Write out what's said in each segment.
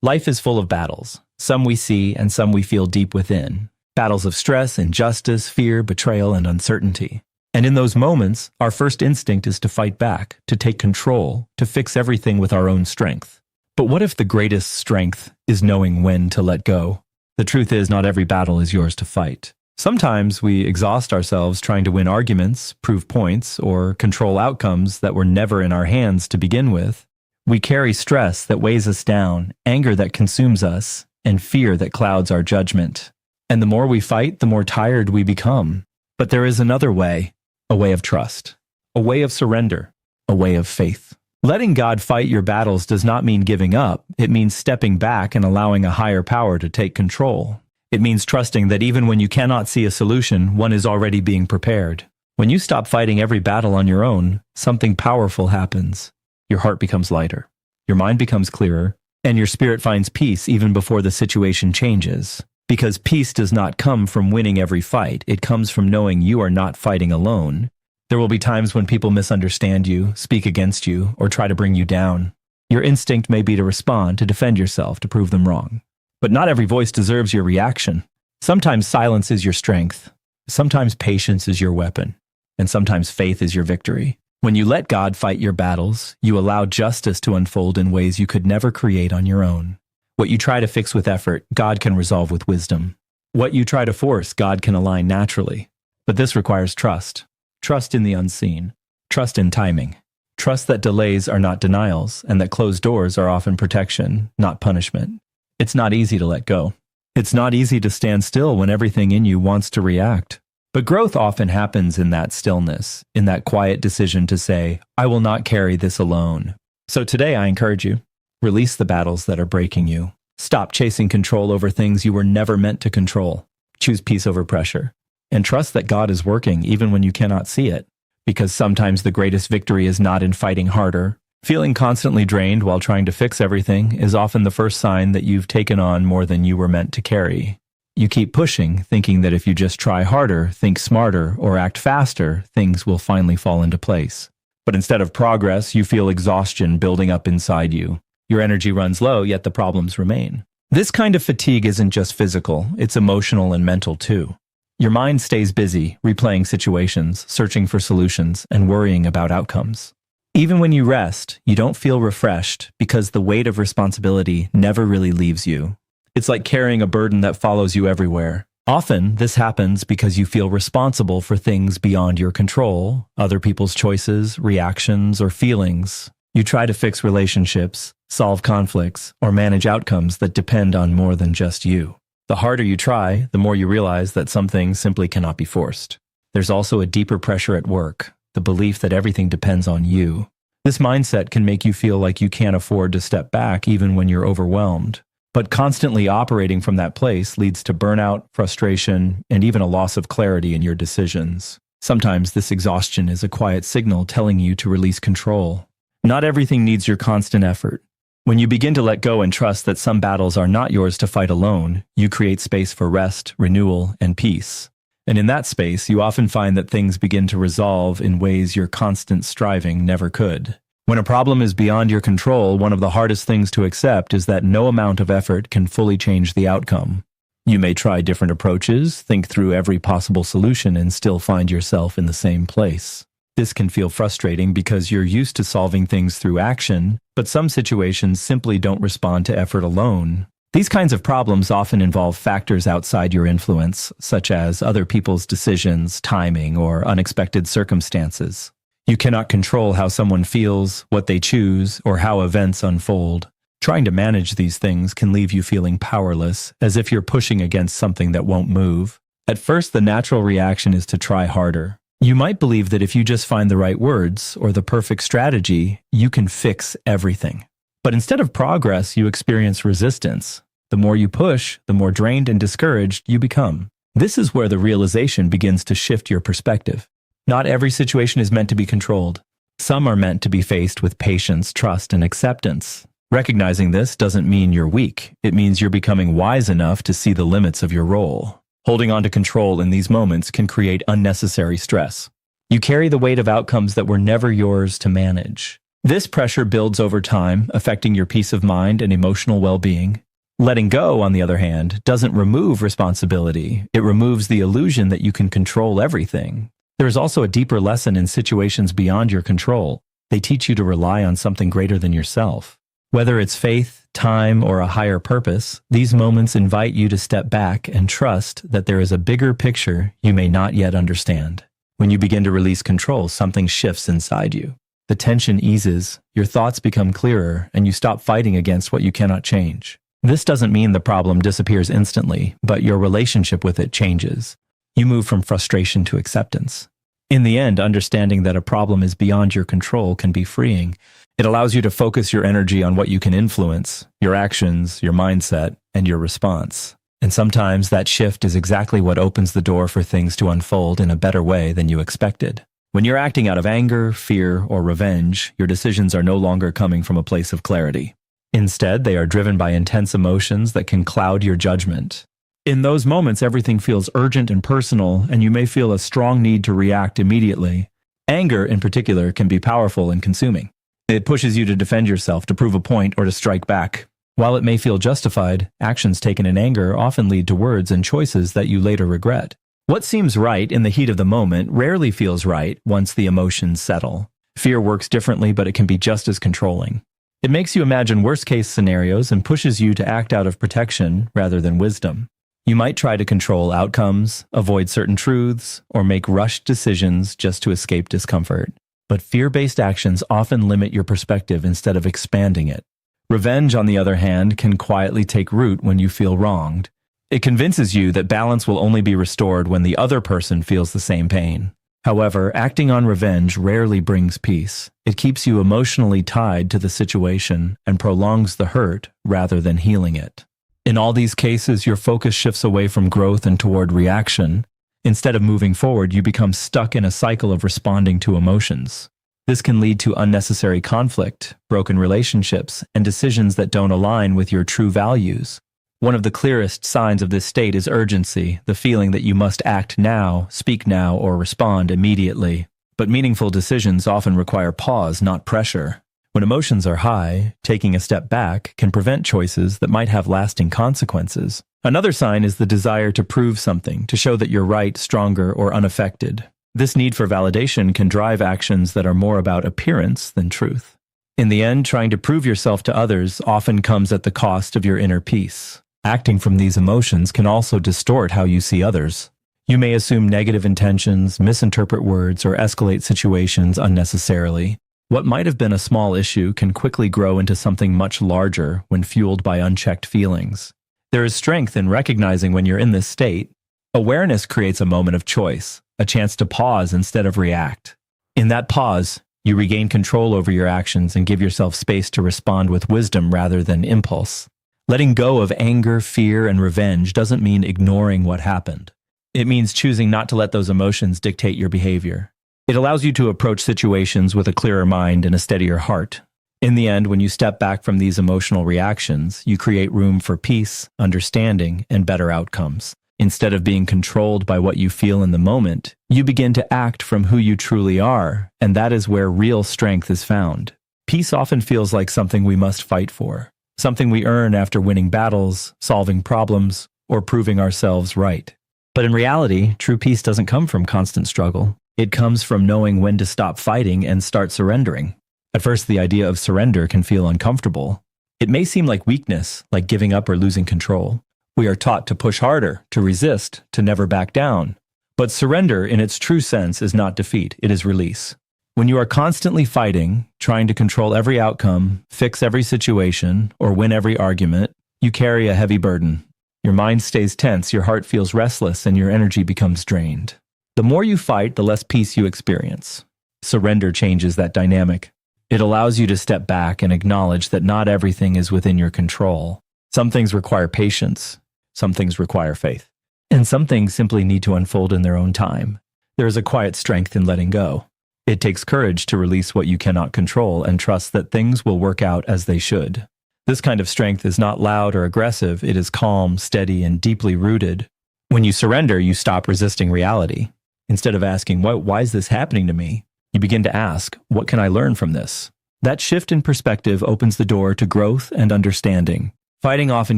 Life is full of battles. Some we see and some we feel deep within. Battles of stress, injustice, fear, betrayal, and uncertainty. And in those moments, our first instinct is to fight back, to take control, to fix everything with our own strength. But what if the greatest strength is knowing when to let go? The truth is, not every battle is yours to fight. Sometimes we exhaust ourselves trying to win arguments, prove points, or control outcomes that were never in our hands to begin with. We carry stress that weighs us down, anger that consumes us, and fear that clouds our judgment. And the more we fight, the more tired we become. But there is another way, a way of trust, a way of surrender, a way of faith. Letting God fight your battles does not mean giving up. It means stepping back and allowing a higher power to take control. It means trusting that even when you cannot see a solution, one is already being prepared. When you stop fighting every battle on your own, something powerful happens. Your heart becomes lighter, your mind becomes clearer, and your spirit finds peace even before the situation changes. Because peace does not come from winning every fight, it comes from knowing you are not fighting alone. There will be times when people misunderstand you, speak against you, or try to bring you down. Your instinct may be to respond, to defend yourself, to prove them wrong. But not every voice deserves your reaction. Sometimes silence is your strength. Sometimes patience is your weapon. And sometimes faith is your victory. When you let God fight your battles, you allow justice to unfold in ways you could never create on your own. What you try to fix with effort, God can resolve with wisdom. What you try to force, God can align naturally. But this requires trust. Trust in the unseen. Trust in timing. Trust that delays are not denials, and that closed doors are often protection, not punishment. It's not easy to let go. It's not easy to stand still when everything in you wants to react. But growth often happens in that stillness, in that quiet decision to say, I will not carry this alone. So today I encourage you, release the battles that are breaking you. Stop chasing control over things you were never meant to control. Choose peace over pressure. And trust that God is working even when you cannot see it. Because sometimes the greatest victory is not in fighting harder. Feeling constantly drained while trying to fix everything is often the first sign that you've taken on more than you were meant to carry. You keep pushing, thinking that if you just try harder, think smarter, or act faster, things will finally fall into place. But instead of progress, you feel exhaustion building up inside you. Your energy runs low, yet the problems remain. This kind of fatigue isn't just physical, it's emotional and mental too. Your mind stays busy, replaying situations, searching for solutions, and worrying about outcomes. Even when you rest, you don't feel refreshed because the weight of responsibility never really leaves you. It's like carrying a burden that follows you everywhere. Often, this happens because you feel responsible for things beyond your control, other people's choices, reactions, or feelings. You try to fix relationships, solve conflicts, or manage outcomes that depend on more than just you. The harder you try, the more you realize that some things simply cannot be forced. There's also a deeper pressure at work, the belief that everything depends on you. This mindset can make you feel like you can't afford to step back even when you're overwhelmed. But constantly operating from that place leads to burnout, frustration, and even a loss of clarity in your decisions. Sometimes this exhaustion is a quiet signal telling you to release control. Not everything needs your constant effort. When you begin to let go and trust that some battles are not yours to fight alone, you create space for rest, renewal, and peace. And in that space, you often find that things begin to resolve in ways your constant striving never could. When a problem is beyond your control, one of the hardest things to accept is that no amount of effort can fully change the outcome. You may try different approaches, think through every possible solution, and still find yourself in the same place. This can feel frustrating because you're used to solving things through action, but some situations simply don't respond to effort alone. These kinds of problems often involve factors outside your influence, such as other people's decisions, timing, or unexpected circumstances. You cannot control how someone feels, what they choose, or how events unfold. Trying to manage these things can leave you feeling powerless, as if you're pushing against something that won't move. At first, the natural reaction is to try harder. You might believe that if you just find the right words or the perfect strategy, you can fix everything. But instead of progress, you experience resistance. The more you push, the more drained and discouraged you become. This is where the realization begins to shift your perspective. Not every situation is meant to be controlled. Some are meant to be faced with patience, trust, and acceptance. Recognizing this doesn't mean you're weak. It means you're becoming wise enough to see the limits of your role. Holding on to control in these moments can create unnecessary stress. You carry the weight of outcomes that were never yours to manage. This pressure builds over time, affecting your peace of mind and emotional well-being. Letting go, on the other hand, doesn't remove responsibility. It removes the illusion that you can control everything. There is also a deeper lesson in situations beyond your control. They teach you to rely on something greater than yourself. Whether it's faith, time, or a higher purpose, these moments invite you to step back and trust that there is a bigger picture you may not yet understand. When you begin to release control, something shifts inside you. The tension eases, your thoughts become clearer, and you stop fighting against what you cannot change. This doesn't mean the problem disappears instantly, but your relationship with it changes. You move from frustration to acceptance. In the end, understanding that a problem is beyond your control can be freeing. It allows you to focus your energy on what you can influence, your actions, your mindset, and your response. And sometimes that shift is exactly what opens the door for things to unfold in a better way than you expected. When you're acting out of anger, fear, or revenge, your decisions are no longer coming from a place of clarity. Instead, they are driven by intense emotions that can cloud your judgment. In those moments, everything feels urgent and personal, and you may feel a strong need to react immediately. Anger, in particular, can be powerful and consuming. It pushes you to defend yourself, to prove a point, or to strike back. While it may feel justified, actions taken in anger often lead to words and choices that you later regret. What seems right in the heat of the moment rarely feels right once the emotions settle. Fear works differently, but it can be just as controlling. It makes you imagine worst-case scenarios and pushes you to act out of protection rather than wisdom. You might try to control outcomes, avoid certain truths, or make rushed decisions just to escape discomfort. But fear-based actions often limit your perspective instead of expanding it. Revenge, on the other hand, can quietly take root when you feel wronged. It convinces you that balance will only be restored when the other person feels the same pain. However, acting on revenge rarely brings peace. It keeps you emotionally tied to the situation and prolongs the hurt rather than healing it. In all these cases, your focus shifts away from growth and toward reaction. Instead of moving forward, you become stuck in a cycle of responding to emotions. This can lead to unnecessary conflict, broken relationships, and decisions that don't align with your true values. One of the clearest signs of this state is urgency, the feeling that you must act now, speak now, or respond immediately. But meaningful decisions often require pause, not pressure. When emotions are high, taking a step back can prevent choices that might have lasting consequences. Another sign is the desire to prove something, to show that you're right, stronger, or unaffected. This need for validation can drive actions that are more about appearance than truth. In the end, trying to prove yourself to others often comes at the cost of your inner peace. Acting from these emotions can also distort how you see others. You may assume negative intentions, misinterpret words, or escalate situations unnecessarily. What might have been a small issue can quickly grow into something much larger when fueled by unchecked feelings. There is strength in recognizing when you're in this state. Awareness creates a moment of choice, a chance to pause instead of react. In that pause, you regain control over your actions and give yourself space to respond with wisdom rather than impulse. Letting go of anger, fear, and revenge doesn't mean ignoring what happened. It means choosing not to let those emotions dictate your behavior. It allows you to approach situations with a clearer mind and a steadier heart. In the end, when you step back from these emotional reactions, you create room for peace, understanding, and better outcomes. Instead of being controlled by what you feel in the moment, you begin to act from who you truly are, and that is where real strength is found. Peace often feels like something we must fight for, something we earn after winning battles, solving problems, or proving ourselves right. But in reality, true peace doesn't come from constant struggle. It comes from knowing when to stop fighting and start surrendering. At first, the idea of surrender can feel uncomfortable. It may seem like weakness, like giving up or losing control. We are taught to push harder, to resist, to never back down. But surrender, in its true sense, is not defeat, it is release. When you are constantly fighting, trying to control every outcome, fix every situation, or win every argument, you carry a heavy burden. Your mind stays tense, your heart feels restless, and your energy becomes drained. The more you fight, the less peace you experience. Surrender changes that dynamic. It allows you to step back and acknowledge that not everything is within your control. Some things require patience, some things require faith, and some things simply need to unfold in their own time. There is a quiet strength in letting go. It takes courage to release what you cannot control and trust that things will work out as they should. This kind of strength is not loud or aggressive, it is calm, steady, and deeply rooted. When you surrender, you stop resisting reality. Instead of asking, why is this happening to me? You begin to ask, what can I learn from this? That shift in perspective opens the door to growth and understanding. Fighting often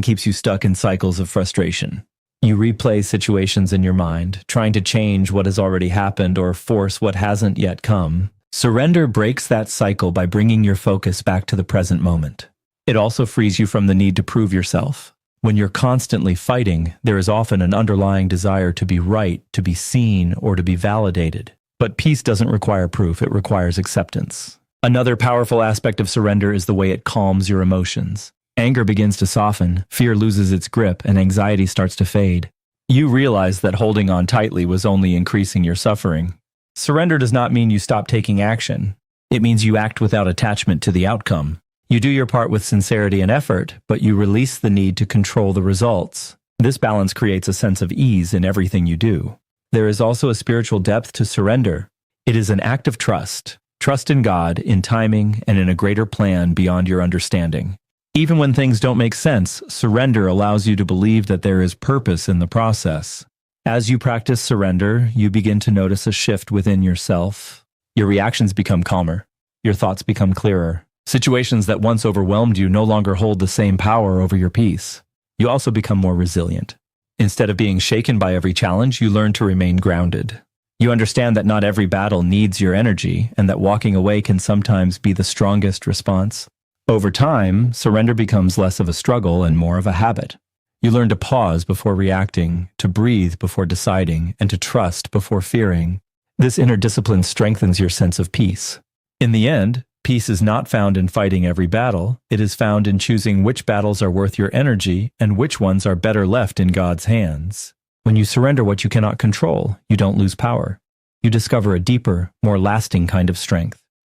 keeps you stuck in cycles of frustration. You replay situations in your mind, trying to change what has already happened or force what hasn't yet come. Surrender breaks that cycle by bringing your focus back to the present moment. It also frees you from the need to prove yourself. When you're constantly fighting, there is often an underlying desire to be right, to be seen, or to be validated. But peace doesn't require proof, it requires acceptance. Another powerful aspect of surrender is the way it calms your emotions. Anger begins to soften, fear loses its grip, and anxiety starts to fade. You realize that holding on tightly was only increasing your suffering. Surrender does not mean you stop taking action. It means you act without attachment to the outcome. You do your part with sincerity and effort, but you release the need to control the results. This balance creates a sense of ease in everything you do. There is also a spiritual depth to surrender. It is an act of trust. Trust in God, in timing, and in a greater plan beyond your understanding. Even when things don't make sense, surrender allows you to believe that there is purpose in the process. As you practice surrender, you begin to notice a shift within yourself. Your reactions become calmer. Your thoughts become clearer. Situations that once overwhelmed you no longer hold the same power over your peace. You also become more resilient. Instead of being shaken by every challenge, you learn to remain grounded. You understand that not every battle needs your energy, and that walking away can sometimes be the strongest response. Over time, surrender becomes less of a struggle and more of a habit. You learn to pause before reacting, to breathe before deciding, and to trust before fearing. This inner discipline strengthens your sense of peace. In the end, peace is not found in fighting every battle. It is found in choosing which battles are worth your energy and which ones are better left in God's hands. When you surrender what you cannot control, you don't lose power. You discover a deeper, more lasting kind of strength.